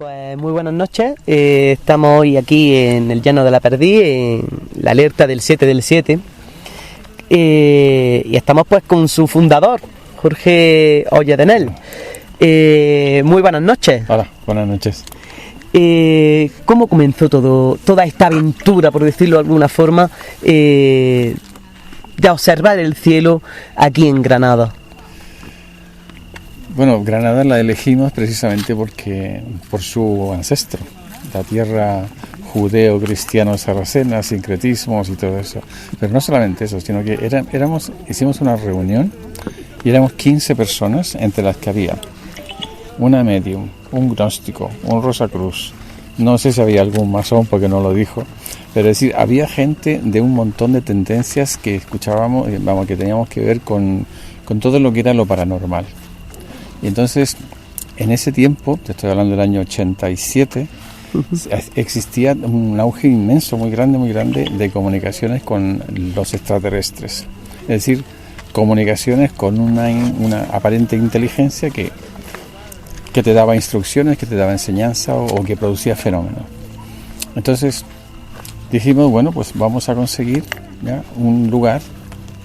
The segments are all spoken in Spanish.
Pues muy buenas noches, estamos hoy aquí en el Llano de la Perdiz, en la alerta del 7 del 7, y estamos pues con su fundador, Jorge Olladenel. Muy buenas noches. Hola, buenas noches. ¿Cómo comenzó toda esta aventura, por decirlo de alguna forma, de observar el cielo aquí en Granada? Bueno, Granada la elegimos precisamente por su ancestro, la tierra judeo-cristiano-sarracena, sincretismos y todo eso. Pero no solamente eso, sino que hicimos una reunión y éramos 15 personas, entre las que había una medium, un gnóstico, un Rosacruz, no sé si había algún masón porque no lo dijo, pero es decir, había gente de un montón de tendencias que escuchábamos, que teníamos que ver con todo lo que era lo paranormal. Y entonces, en ese tiempo, te estoy hablando del año 87, existía un auge inmenso, muy grande, de comunicaciones con los extraterrestres. Es decir, comunicaciones con una aparente inteligencia que te daba instrucciones, que te daba enseñanza o que producía fenómenos. Entonces, dijimos, bueno, pues vamos a conseguir ya un lugar,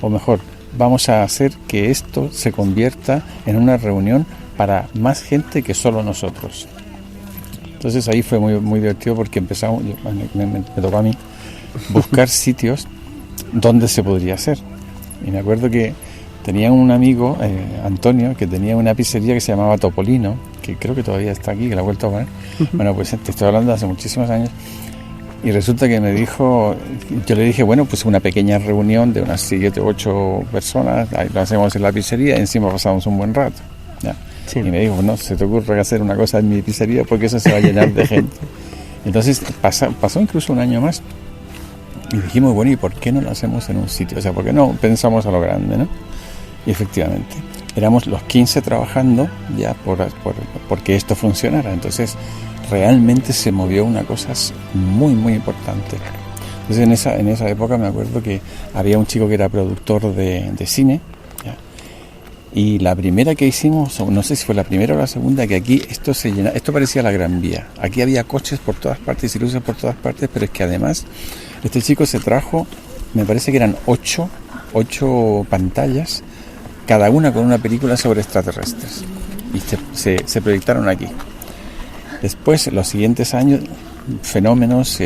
o mejor, vamos a hacer que esto se convierta en una reunión para más gente que solo nosotros. Entonces ahí fue muy divertido porque empezamos, me tocó a mí, buscar sitios donde se podría hacer. Y me acuerdo que tenía un amigo, Antonio, que tenía una pizzería que se llamaba Topolino, que creo que todavía está aquí, que la he vuelto a poner. Bueno, pues te estoy hablando de hace muchísimos años. Y resulta que me dijo, yo le dije, bueno, pues una pequeña reunión de unas 7 o 8 personas, ahí lo hacemos en la pizzería y encima pasamos un buen rato. ¿Ya? Sí. Y me dijo, no, se te ocurre hacer una cosa en mi pizzería porque eso se va a llenar de gente. Entonces pasó incluso un año más y dijimos, bueno, ¿y por qué no lo hacemos en un sitio? O sea, ¿por qué no pensamos a lo grande, no? Y efectivamente, éramos los 15 trabajando ya porque esto funcionara. Entonces, realmente se movió una cosa muy importante. Entonces en esa época me acuerdo que había un chico que era productor de cine, ¿ya? Y la primera que hicimos, no sé si fue la primera o la segunda, que aquí esto se llenaba, esto parecía la Gran Vía. Aquí había coches por todas partes y luces por todas partes, pero es que además este chico se trajo, me parece que eran 8 pantallas, cada una con una película sobre extraterrestres, y se proyectaron aquí. Después, los siguientes años, fenómenos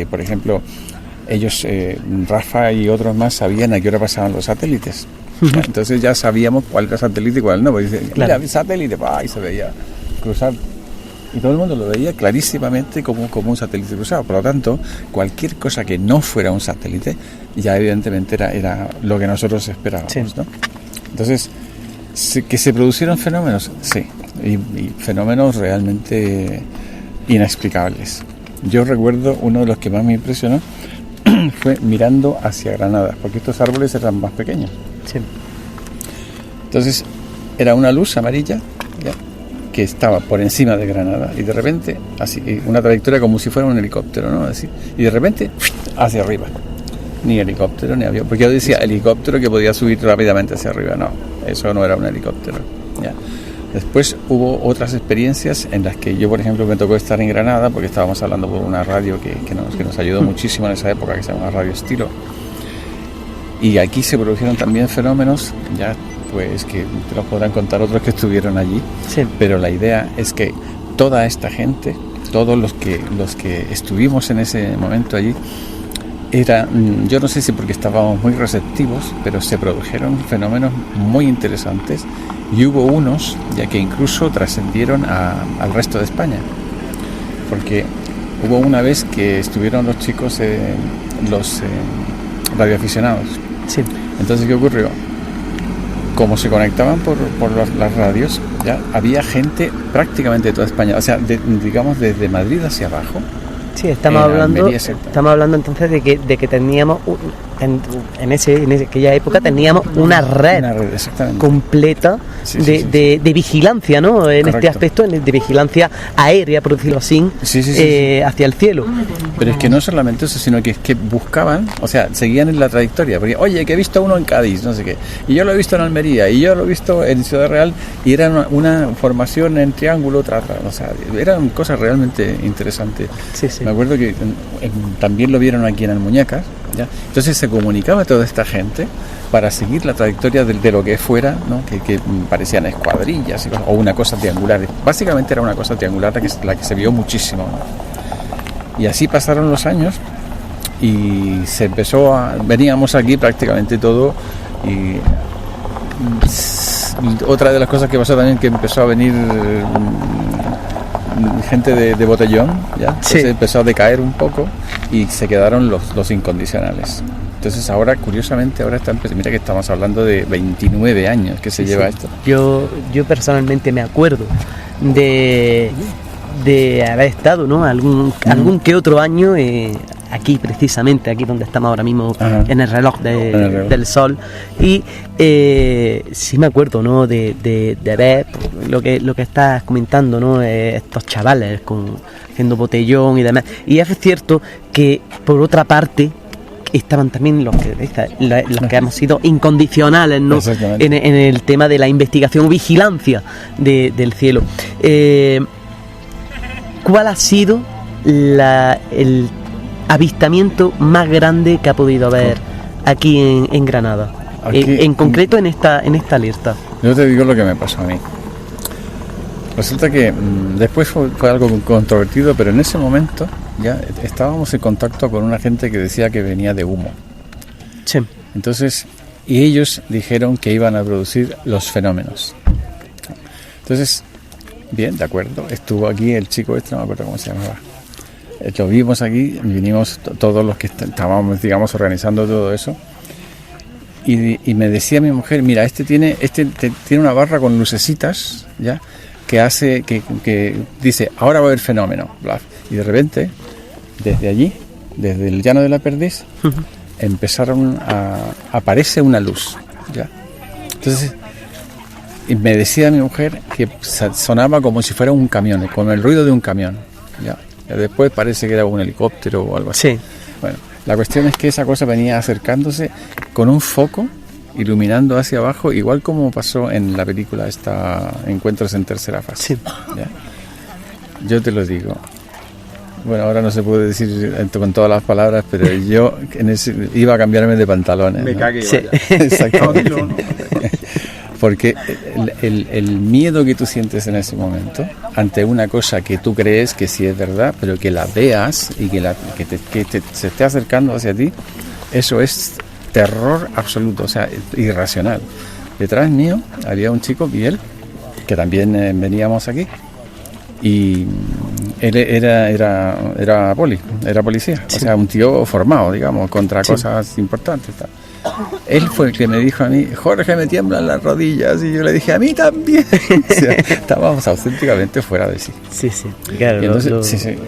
por ejemplo, ellos, Rafa y otros más, sabían a qué hora pasaban los satélites. Entonces ya sabíamos cuál era satélite y cuál no. Porque dice, mira, satélite, y se veía cruzar. Y todo el mundo lo veía clarísimamente como un satélite cruzado. Por lo tanto, cualquier cosa que no fuera un satélite, ya evidentemente era lo que nosotros esperábamos, sí. ¿No? Entonces, que se produjeron fenómenos, sí. Y fenómenos realmente inexplicables. Yo recuerdo uno de los que más me impresionó fue mirando hacia Granada, porque estos árboles eran más pequeños. Sí. Entonces era una luz amarilla, ¿ya?, que estaba por encima de Granada y de repente, así, una trayectoria como si fuera un helicóptero, ¿no? Así, y de repente hacia arriba. Ni helicóptero ni avión, porque yo decía helicóptero que podía subir rápidamente hacia arriba. No, eso no era un helicóptero, ¿ya? Después hubo otras experiencias en las que yo, por ejemplo, me tocó estar en Granada porque estábamos hablando por una radio que nos ayudó muchísimo en esa época, que se llama Radio Estilo. Y aquí se produjeron también fenómenos, ya pues que te los podrán contar otros que estuvieron allí. Sí. Pero la idea es que toda esta gente, todos los que estuvimos en ese momento allí, yo no sé si porque estábamos muy receptivos, pero se produjeron fenómenos muy interesantes y hubo unos ya que incluso trascendieron al resto de España, porque hubo una vez que estuvieron los chicos, los radioaficionados. Sí. Entonces, ¿qué ocurrió? Como se conectaban por las radios, ya había gente prácticamente de toda España, o sea, digamos desde Madrid hacia abajo, Sí, estamos hablando entonces de que teníamos en aquella época teníamos una red completa de vigilancia, ¿no? En Correcto. este aspecto, de vigilancia aérea, por decirlo así, hacia el cielo. Pero es que no solamente eso, sino que es que buscaban, o sea, seguían en la trayectoria, porque oye, que he visto uno en Cádiz, no sé qué, y yo lo he visto en Almería, y yo lo he visto en Ciudad Real, y era una formación en triángulo, o sea, eran cosas realmente interesantes. Me acuerdo que también lo vieron aquí en Almuñécar, ¿ya? Entonces se comunicaba a toda esta gente para seguir la trayectoria de lo que fuera, ¿no? que parecían escuadrillas o una cosa triangular. Básicamente era una cosa triangular la que se vio muchísimo, ¿no? Y así pasaron los años y se empezó veníamos aquí prácticamente todo, y otra de las cosas que pasó también, que empezó a venir gente de botellón, ¿ya? Entonces empezó a decaer un poco y se quedaron los incondicionales. Entonces ahora, curiosamente, mira que estamos hablando de 29 años que se lleva esto. Yo personalmente me acuerdo de haber estado, ¿no? algún que otro año aquí, precisamente aquí donde estamos ahora mismo, en el reloj del sol, y sí me acuerdo, ¿no? de ver lo que estás comentando, ¿no? Estos chavales haciendo botellón y demás, y es cierto que por otra parte estaban también los que hemos sido incondicionales, ¿no? en el tema de la investigación, vigilancia del cielo. ¿Cuál ha sido el avistamiento más grande que ha podido haber aquí en Granada? En concreto en esta alerta. Yo te digo lo que me pasó a mí. Resulta que después fue algo controvertido, pero en ese momento ya estábamos en contacto con una gente que decía que venía de humo. Sí. Entonces, y ellos dijeron que iban a producir los fenómenos. Entonces, bien, de acuerdo, estuvo aquí el chico no me acuerdo cómo se llamaba. Lo vimos aquí, vinimos todos los que estábamos, digamos, organizando todo eso. Y me decía mi mujer, mira, tiene una barra con lucecitas, ¿ya? Que hace, que dice, ahora va a haber fenómeno, bla. Y de repente, desde allí, desde el Llano de la Perdiz, aparece una luz, ¿ya? Entonces, y me decía mi mujer que sonaba como si fuera un camión, como el ruido de un camión, ¿ya? Después parece que era un helicóptero o algo así. Sí. Bueno, la cuestión es que esa cosa venía acercándose con un foco iluminando hacia abajo, igual como pasó en la película Encuentros en Tercera Fase. Sí. ¿Ya? Yo te lo digo. Bueno, ahora no se puede decir con todas las palabras, pero yo iba a cambiarme de pantalones. Me cagué. Sí. Exactamente. Porque el miedo que tú sientes en ese momento ante una cosa que tú crees que sí es verdad, pero que la veas y que se esté acercando hacia ti, eso es terror absoluto, o sea, irracional. Detrás mío había un chico, Miguel, que también veníamos aquí, y él era policía, sí. O sea, un tío formado, digamos, contra cosas importantes, tal. Él fue el que me dijo a mí, Jorge, me tiemblan las rodillas, y yo le dije, a mí también. O sea, estábamos auténticamente fuera de sí. Sí, claro. Entonces,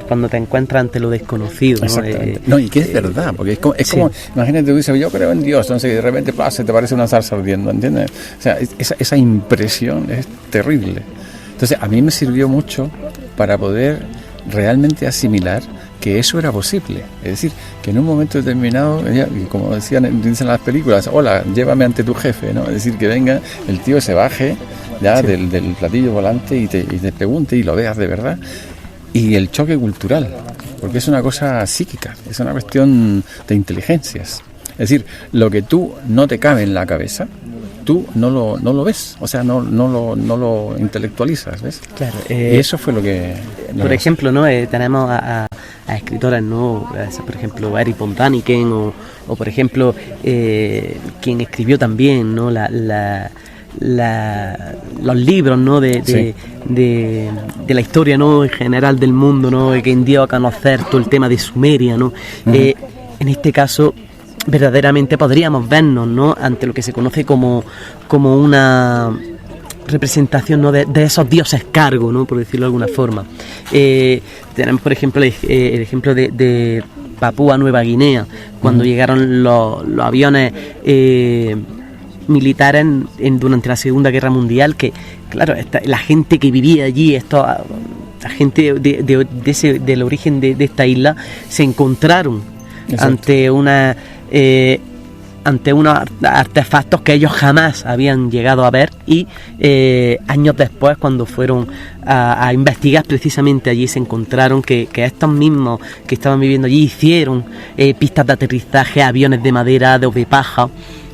cuando te encuentras ante lo desconocido, ¿no? Exactamente. No, y que es verdad, porque es como imagínate, tú dices, yo creo en Dios, entonces de repente pasa, te parece una zarza ardiendo, ¿entiendes? O sea, esa impresión es terrible. Entonces, a mí me sirvió mucho para poder realmente asimilar que eso era posible. Es decir, que en un momento determinado, como dicen las películas, hola, llévame ante tu jefe, ¿no? Es decir, que venga, el tío se baje ya del platillo volante y te pregunte y lo veas de verdad. Y el choque cultural, porque es una cosa psíquica, es una cuestión de inteligencias. Es decir, lo que tú no te cabe en la cabeza, tú no lo ves, o sea, no lo intelectualizas, ¿ves? Claro. Y eso fue lo que... Por ejemplo, ¿no? Tenemos a escritoras, ¿no? Por ejemplo, Eric von Däniken o por ejemplo, quien escribió también, ¿no? Los libros, ¿no? de la historia, ¿no? En general del mundo, ¿no? Que dio a conocer todo el tema de Sumeria, ¿no? En este caso, verdaderamente podríamos vernos, ¿no? Ante lo que se conoce como una representación, ¿no?, de esos dioses cargo, ¿no?, por decirlo de alguna forma. Tenemos, por ejemplo, el ejemplo de Papúa Nueva Guinea, cuando llegaron los aviones militares durante la Segunda Guerra Mundial, que, claro, la gente que vivía allí, la gente del origen de esta isla, se encontraron ante unos artefactos que ellos jamás habían llegado a ver, y años después, cuando fueron a investigar precisamente allí, se encontraron que estos mismos que estaban viviendo allí hicieron pistas de aterrizaje, aviones de madera, de paja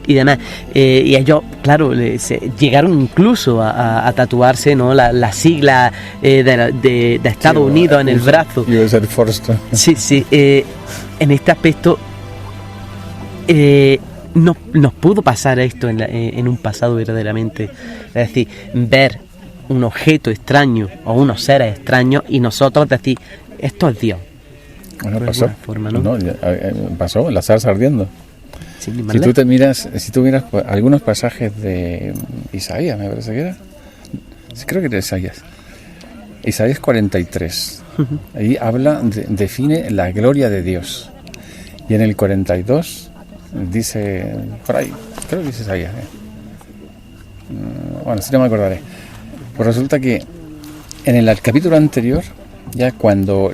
y demás, y ellos, claro, llegaron incluso a tatuarse, ¿no?, las siglas de Estados Unidos en el brazo. Sí, en este aspecto nos pudo pasar esto en un pasado verdaderamente, es decir, ver un objeto extraño o unos seres extraños y nosotros decir, esto es Dios. Bueno, pasó. Forma, ¿no? Pasó, la zarza ardiendo. Sí, si tú miras algunos pasajes de Isaías, me parece que era. Sí, creo que era Isaías 43. Ahí define la gloria de Dios. Y en el 42 dice, por ahí, creo que dice Isaías. Bueno, sí, no me acordaré. Pues resulta que en el capítulo anterior, ya cuando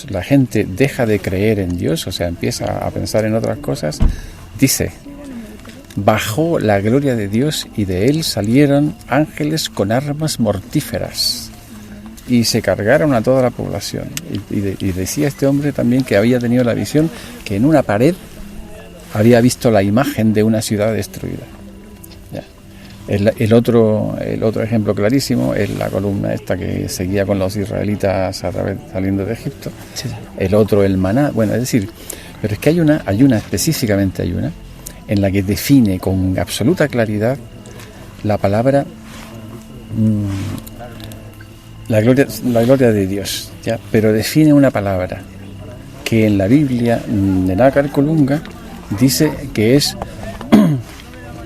la gente deja de creer en Dios, o sea, empieza a pensar en otras cosas, dice, bajó la gloria de Dios y de él salieron ángeles con armas mortíferas y se cargaron a toda la población. Y decía este hombre también que había tenido la visión que en una pared había visto la imagen de una ciudad destruida. Ya. El otro ejemplo clarísimo es la columna esta que seguía con los israelitas saliendo de Egipto. Sí. El otro, el maná. Bueno, es decir, pero es que hay una específicamente en la que define con absoluta claridad la palabra la gloria de Dios, ¿ya? Pero define una palabra que en la Biblia de Nácar Colunga dice que es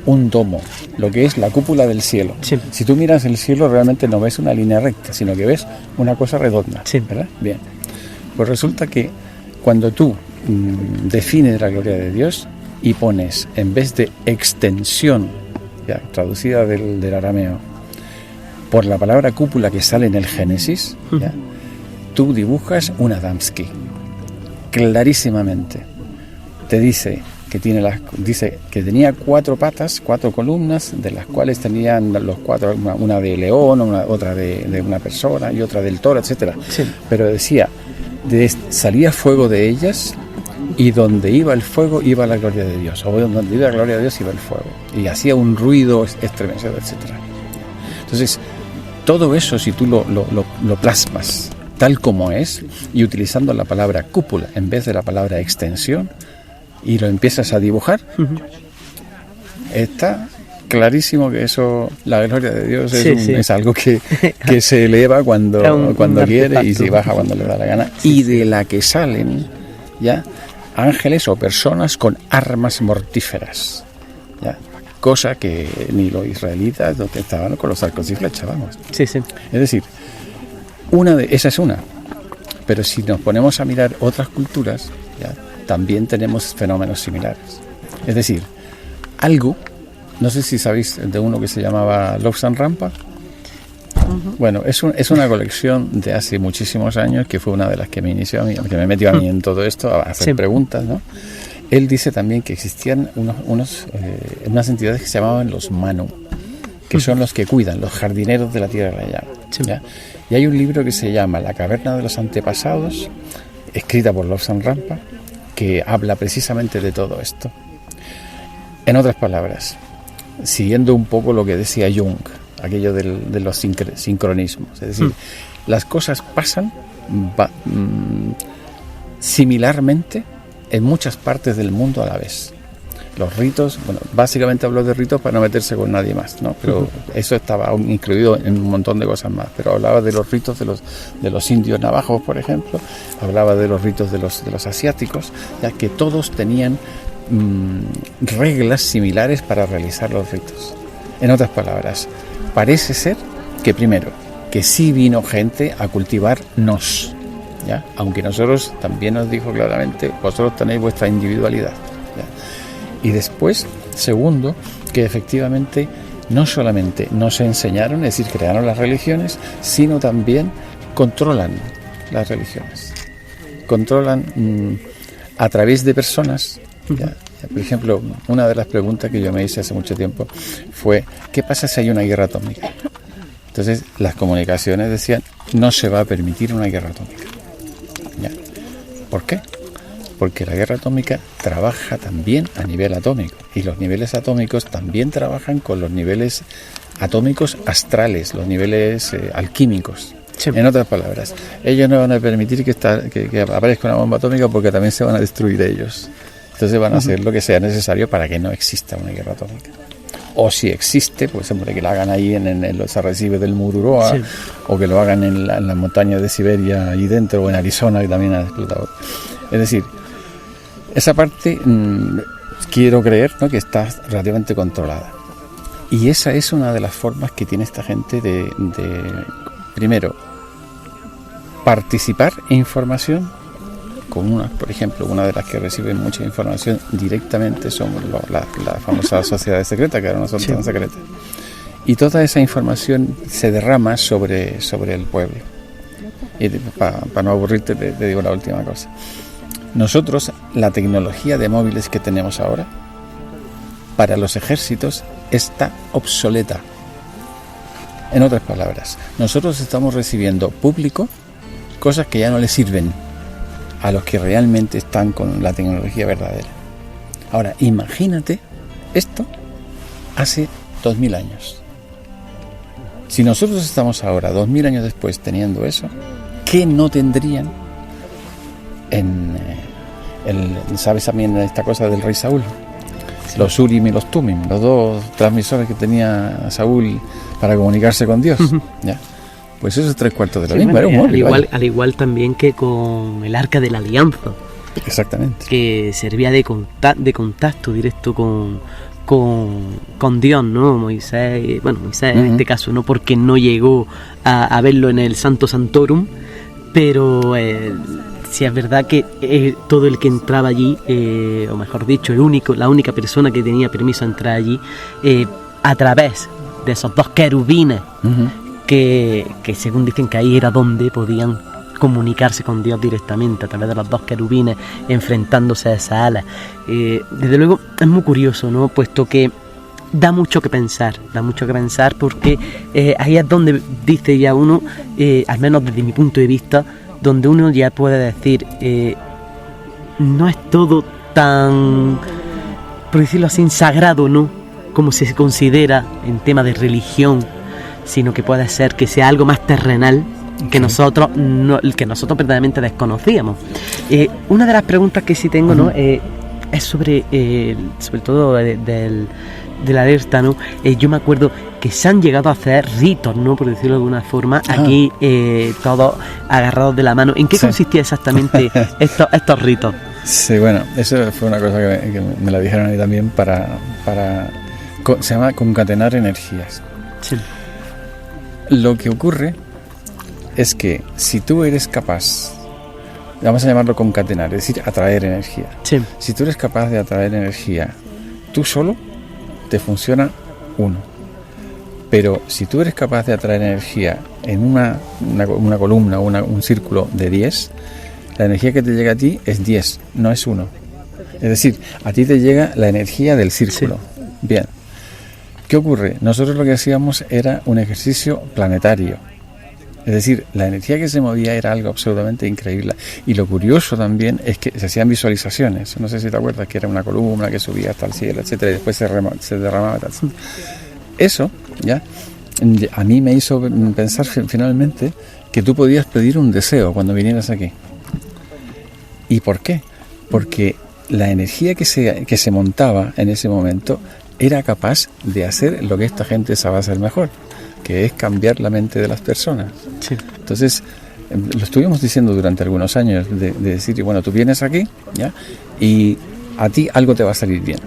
un domo, lo que es la cúpula del cielo. Sí. Si tú miras el cielo, realmente no ves una línea recta, sino que ves una cosa redonda, sí. ¿Verdad? Bien. Pues resulta que cuando tú defines la gloria de Dios y pones, en vez de extensión, ya, traducida del arameo, por la palabra cúpula que sale en el Génesis, ¿ya?, tú dibujas una Adamski, clarísimamente. Te dice que tenía 4 patas, 4 columnas, de las cuales tenían los 4, una de león, otra de una persona y otra del toro, etcétera. Sí. Pero decía, salía fuego de ellas, y donde iba el fuego iba la gloria de Dios, o donde iba la gloria de Dios iba el fuego, y hacía un ruido estremecedor, etcétera. Entonces, todo eso, si tú lo plasmas tal como es, y utilizando la palabra cúpula en vez de la palabra extensión, y lo empiezas a dibujar, está clarísimo que eso, la gloria de Dios es algo que se eleva cuando quiere y se baja cuando le da la gana, y de la que salen ya ángeles o personas con armas mortíferas, ya, cosa que ni los israelitas donde estaban con los arcos y flechas, vamos. Sí. Es decir, esa es una, pero si nos ponemos a mirar otras culturas, ya, también tenemos fenómenos similares. Es decir, algo, no sé si sabéis de uno que se llamaba Lobsang Rampa. Bueno, es una colección de hace muchísimos años, que fue una de las que me inició a mí, que me metió a mí en todo esto, a hacer preguntas, ¿no? Él dice también que existían unas entidades que se llamaban los Manu, que son los que cuidan, los jardineros de la tierra de la llama, ¿ya? Y hay un libro que se llama La caverna de los antepasados, escrita por Lobsang Rampa, que habla precisamente de todo esto. En otras palabras, siguiendo un poco lo que decía Jung, aquello de los sincronismos, es decir, las cosas pasan similarmente en muchas partes del mundo a la vez. Los ritos, bueno, básicamente habló de ritos para no meterse con nadie más, ¿no? Pero eso estaba incluido en un montón de cosas más. Pero hablaba de los ritos de los indios navajos, por ejemplo, hablaba de los ritos de los asiáticos, ya que todos tenían reglas similares para realizar los ritos. En otras palabras, parece ser que primero, que sí vino gente a cultivarnos, ¿ya? Aunque nosotros también nos dijo claramente, vosotros tenéis vuestra individualidad, ¿ya? Y después, segundo, que efectivamente no solamente nos enseñaron, es decir, crearon las religiones, sino también controlan las religiones. Controlan a través de personas, ¿ya? Por ejemplo, una de las preguntas que yo me hice hace mucho tiempo fue, ¿qué pasa si hay una guerra atómica? Entonces, las comunicaciones decían, no se va a permitir una guerra atómica. ¿Ya? ¿Por qué? Porque la guerra atómica trabaja también a nivel atómico, y los niveles atómicos también trabajan con los niveles atómicos astrales, los niveles alquímicos. Sí. En otras palabras, ellos no van a permitir que aparezca una bomba atómica porque también se van a destruir ellos. Entonces van a hacer lo que sea necesario para que no exista una guerra atómica. O si existe, pues hombre, que la hagan ahí en los arrecifes del Mururoa, sí, o que lo hagan en las montañas de Siberia ahí dentro, o en Arizona, que también ha explotado. Es decir, esa parte quiero creer, ¿no?, que está relativamente controlada. Y esa es una de las formas que tiene esta gente de primero, participar en información. Por ejemplo, una de las que reciben mucha información directamente son la famosa sociedad secreta, que ahora no son tan secretas. Y toda esa información se derrama sobre el pueblo. Y para no aburrirte, te digo la última cosa. Nosotros, la tecnología de móviles que tenemos ahora, para los ejércitos, está obsoleta. En otras palabras, nosotros estamos recibiendo público cosas que ya no les sirven a los que realmente están con la tecnología verdadera. Ahora, imagínate esto hace 2000 años. Si nosotros estamos ahora, 2000 años después, teniendo eso, ¿qué no tendrían ¿sabes también esta cosa del rey Saúl? Sí. Los Urim y los Tumim, los dos transmisores que tenía Saúl para comunicarse con Dios. ¿Ya? Pues eso es 3/4 de lo mismo, bueno, era un móvil. Al igual también que con el Arca de la Alianza. Exactamente. Que servía de contacto directo con Dios, ¿no? Moisés en este caso, no, porque no llegó a verlo en el Santo Santorum, pero sí es verdad que todo el que entraba allí, o mejor dicho, la única persona que tenía permiso a entrar allí, a través de esos dos querubines, que según dicen que ahí era donde podían comunicarse con Dios directamente, a través de los dos querubines enfrentándose a esas alas. Desde luego es muy curioso, ¿no?, puesto que da mucho que pensar porque ahí es donde dice ya uno, al menos desde mi punto de vista, donde uno ya puede decir, no es todo tan, por decirlo así, sagrado, ¿no?, como se considera en tema de religión, sino que puede ser que sea algo más terrenal que nosotros verdaderamente desconocíamos. Una de las preguntas que sí tengo, ¿no?, es sobre todo de la alerta, ¿no? Yo me acuerdo que se han llegado a hacer ritos, ¿no?, por decirlo de alguna forma, aquí todos agarrados de la mano. ¿En qué consistía exactamente estos ritos? Sí, bueno, eso fue una cosa que me la dijeron a mí también se llama concatenar energías. Sí. Lo que ocurre es que si tú eres capaz, vamos a llamarlo concatenar, es decir, atraer energía. Sí. Si tú eres capaz de atraer energía tú solo, te funciona uno. Pero si tú eres capaz de atraer energía en una columna o un círculo de 10, la energía que te llega a ti es 10, no es 1. Es decir, a ti te llega la energía del círculo. Sí. Bien. ¿Qué ocurre? Nosotros lo que hacíamos era un ejercicio planetario. Es decir, la energía que se movía era algo absolutamente increíble. Y lo curioso también es que se hacían visualizaciones. No sé si te acuerdas que era una columna que subía hasta el cielo, etcétera, y después se derramaba. Eso, ya, a mí me hizo pensar finalmente que tú podías pedir un deseo cuando vinieras aquí. ¿Y por qué? Porque la energía que se montaba en ese momento era capaz de hacer lo que esta gente sabe hacer mejor, que es cambiar la mente de las personas. Sí. Entonces, lo estuvimos diciendo durante algunos años, de decir, bueno, tú vienes aquí, ¿ya?, y a ti algo te va a salir bien.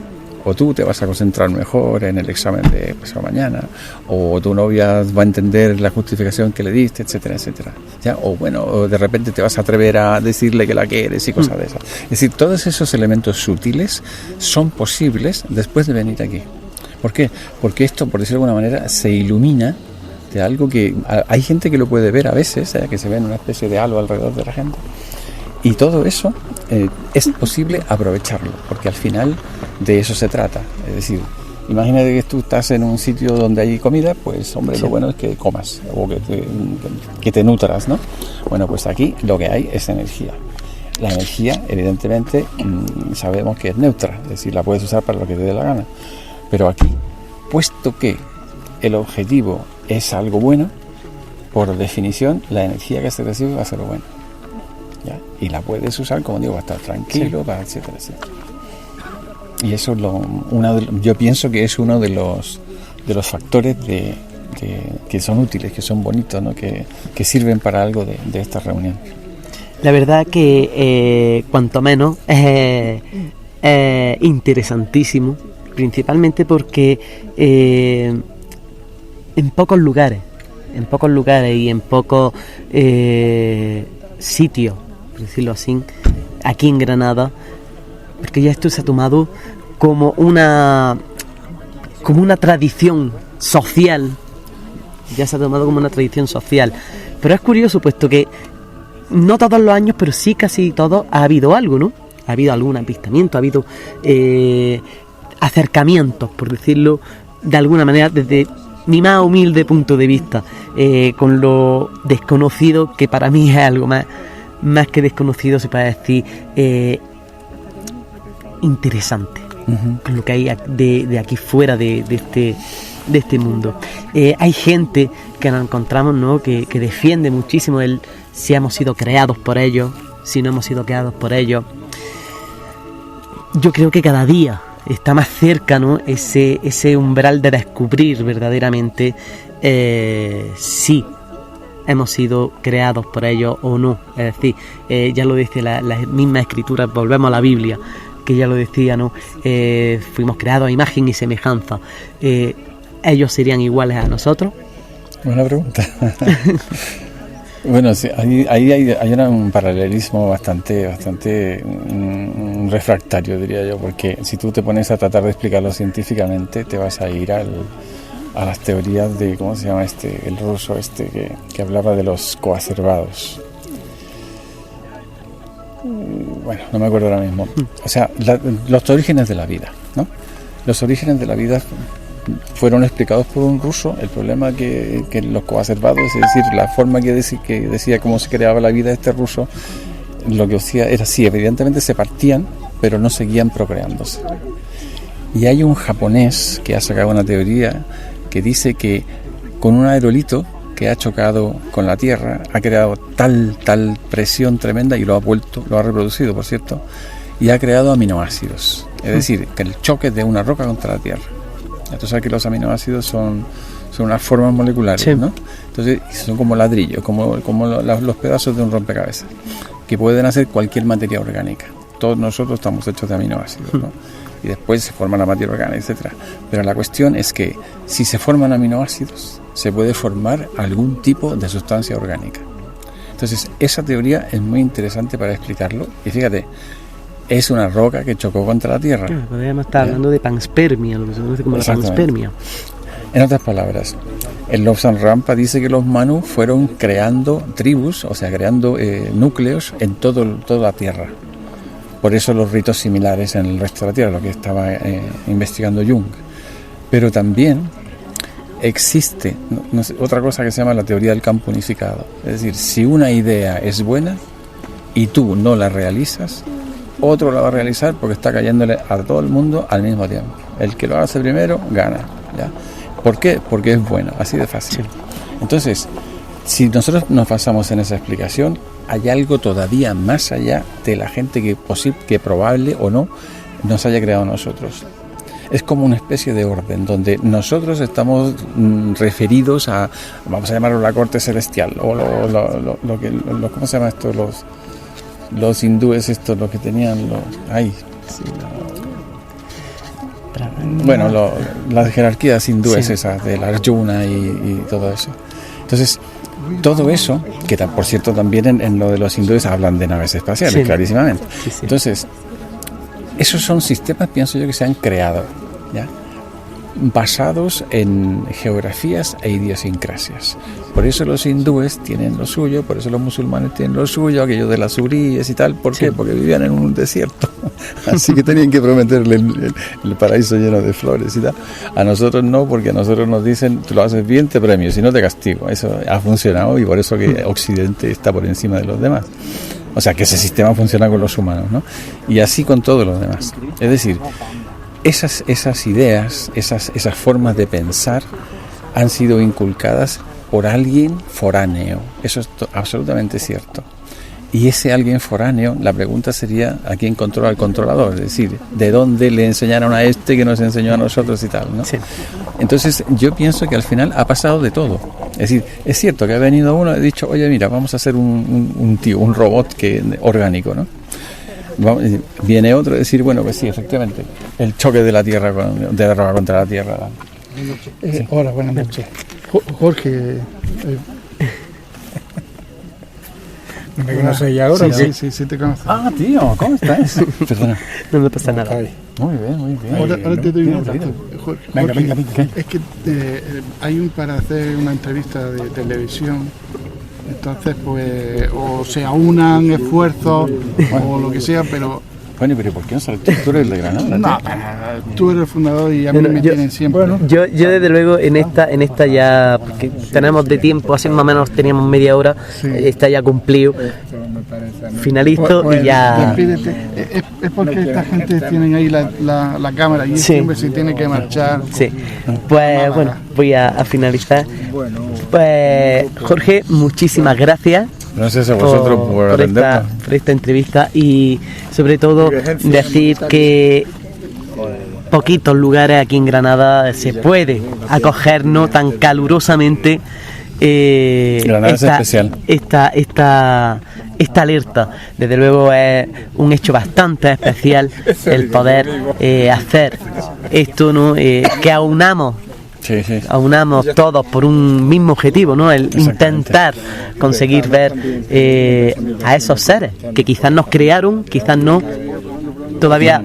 o tú te vas a concentrar mejor en el examen de pasado mañana, o tu novia va a entender la justificación que le diste, etcétera, etcétera. ¿Ya? O bueno, o de repente te vas a atrever a decirle que la quieres y cosas de esas. Es decir, todos esos elementos sutiles son posibles después de venir aquí. ¿Por qué? Porque esto, por decirlo de alguna manera, se ilumina de algo que hay gente que lo puede ver a veces, que se ve en una especie de halo alrededor de la gente. Y todo eso es posible aprovecharlo, porque al final de eso se trata. Es decir, imagínate que tú estás en un sitio donde hay comida, pues hombre, sí, lo bueno es que comas o que te nutras, ¿no? Bueno, pues aquí lo que hay es energía. La energía, evidentemente, sabemos que es neutra, es decir, la puedes usar para lo que te dé la gana. Pero aquí, puesto que el objetivo es algo bueno, por definición, la energía que se recibe va a ser bueno. ¿Ya? Y la puedes usar, como digo, para estar tranquilo, sí, para etcétera, etcétera. Y eso es yo pienso que es uno de los factores que son útiles, que son bonitos, ¿no? que sirven para algo de esta reunión. La verdad que cuanto menos es interesantísimo, principalmente porque en pocos lugares y en pocos sitios, por decirlo así, aquí en Granada, porque ya esto se ha tomado como una tradición social, pero es curioso puesto que no todos los años, pero sí casi todos ha habido algo, ¿no? Ha habido algún avistamiento, ha habido acercamientos, por decirlo de alguna manera, desde mi más humilde punto de vista, con lo desconocido, que para mí es algo más que desconocido, se puede decir, interesante, con lo que hay de aquí fuera de este mundo. Hay gente que nos encontramos, ¿no? que defiende muchísimo el si hemos sido creados por ellos, si no hemos sido creados por ellos. Yo creo que cada día está más cerca, ¿no? ese umbral de descubrir verdaderamente si hemos sido creados por ellos o no. Es decir, ya lo dice la misma escritura, volvemos a la Biblia, que ya lo decía, ¿no? Fuimos creados a imagen y semejanza. ¿Ellos serían iguales a nosotros? Buena pregunta. Bueno, sí, ahí hay un paralelismo bastante refractario, diría yo, porque si tú te pones a tratar de explicarlo científicamente, te vas a ir a las teorías de, ¿cómo se llama el ruso que hablaba de los coacervados? Bueno, no me acuerdo ahora mismo. O sea, los orígenes de la vida, ¿no? Los orígenes de la vida fueron explicados por un ruso. El problema que los coacervados, es decir, la forma que decía cómo se creaba la vida de este ruso, lo que decía era sí, evidentemente se partían, pero no seguían procreándose. Y hay un japonés que ha sacado una teoría que dice que con un aerolito que ha chocado con la Tierra ha creado tal presión tremenda y lo ha reproducido, por cierto, y ha creado aminoácidos. Es decir, que el choque de una roca contra la Tierra. Tú sabes que los aminoácidos son unas formas moleculares, sí, ¿no? Entonces son como ladrillos, como los pedazos de un rompecabezas, que pueden hacer cualquier materia orgánica. Todos nosotros estamos hechos de aminoácidos, ¿no? Y después se forma la materia orgánica, etcétera. Pero la cuestión es que si se forman aminoácidos, se puede formar algún tipo de sustancia orgánica. Entonces esa teoría es muy interesante para explicarlo. Y fíjate, es una roca que chocó contra la Tierra. Podríamos estar hablando de panspermia, lo que se conoce como la panspermia. En otras palabras, el Lobsang Rampa dice que los Manus fueron creando tribus, o sea, creando núcleos en toda la Tierra. Por eso los ritos similares en el resto de la Tierra, lo que estaba investigando Jung. Pero también existe otra cosa que se llama la teoría del campo unificado. Es decir, si una idea es buena y tú no la realizas, otro la va a realizar porque está cayéndole a todo el mundo al mismo tiempo. El que lo hace primero gana, ¿ya? ¿Por qué? Porque es bueno, así de fácil. Entonces, si nosotros nos basamos en esa explicación, hay algo todavía más allá de la gente que probable o no nos haya creado nosotros. Es como una especie de orden donde nosotros estamos referidos a, vamos a llamarlo la corte celestial, o ¿cómo se llama esto? Los hindúes, lo que tenían Bueno, las jerarquías hindúes Sí. esas, del Arjuna y todo eso. Entonces, todo eso, que por cierto también en lo de los hindúes hablan de naves espaciales, Sí. clarísimamente. Sí, sí. Entonces, esos son sistemas, pienso yo, que se han creado, ¿ya? Basados en geografías e idiosincrasias. Por eso los hindúes tienen lo suyo, por eso los musulmanes tienen lo suyo, aquello de las huríes y tal. ¿Por qué? Porque vivían en un desierto. Así que tenían que prometerle el paraíso lleno de flores y tal. A nosotros no, porque a nosotros nos dicen, tú lo haces bien, te premio, si no te castigo. Eso ha funcionado y por eso que Occidente está por encima de los demás. O sea, que ese sistema funciona con los humanos, ¿no? Y así con todos los demás. Es decir, esas ideas, esas formas de pensar han sido inculcadas por alguien foráneo. Eso es absolutamente cierto. Y ese alguien foráneo, la pregunta sería ¿a quién controla al controlador? Es decir, ¿de dónde le enseñaron a este que nos enseñó a nosotros y tal, ¿no? Sí. Entonces yo pienso que al final ha pasado de todo. Es decir, es cierto que ha venido uno y ha dicho, oye, mira, vamos a hacer un robot orgánico, ¿no? Viene otro a decir, bueno, pues sí, efectivamente, el choque de la Tierra contra la Tierra. Sí. Hola, buenas noches. Jorge, ¿me conoces ya ahora? Sí, te conozco. Ah, tío, ¿cómo estás? Perdona. No me pasa nada. Muy bien. Ahora te doy un abrazo. Jorge, Venga. es que hay para hacer una entrevista de televisión. Entonces, pues, o se aunan esfuerzos o lo que sea, pero... Bueno, pero ¿por qué no sales tú? Tú eres de Granada. No, tú eres el fundador y a mí me tienen siempre. Yo desde luego en esta ya, porque tenemos de tiempo, así más o menos teníamos media hora, está ya cumplido, finalizo Pues, y ya... despídete. Es porque esta gente tienen ahí la cámara y siempre se tiene que marchar. Sí, pues bueno, voy a finalizar. Pues Jorge, muchísimas gracias. Gracias a vosotros por atendernos. Por esta entrevista y sobre todo decir que poquitos lugares aquí en Granada se puede acogernos tan calurosamente Granada es especial. Esta alerta. Desde luego es un hecho bastante especial el poder hacer esto, ¿no? Que aunamos todos por un mismo objetivo, ¿no? El intentar conseguir ver a esos seres que quizás nos crearon, quizás no. Todavía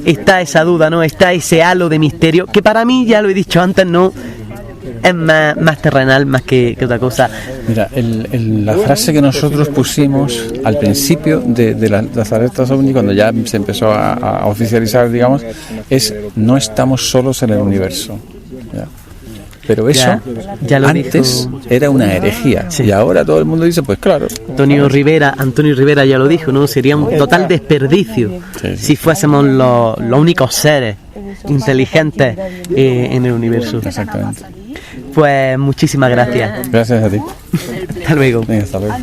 está esa duda, ¿no? Está ese halo de misterio que para mí, ya lo he dicho antes, no es más terrenal más que otra cosa. Mira, la frase que nosotros pusimos al principio de las alertas OVNI, cuando ya se empezó a oficializar, digamos, es: no estamos solos en el universo. ¿Ya? Pero eso ya lo antes dijo. Era una herejía, y ahora todo el mundo dice, pues claro. Antonio Rivera ya lo dijo, ¿no? Sería un total desperdicio si fuésemos los únicos seres inteligentes en el universo. Exactamente. Pues muchísimas gracias. Gracias a ti. Hasta luego. Venga, hasta luego.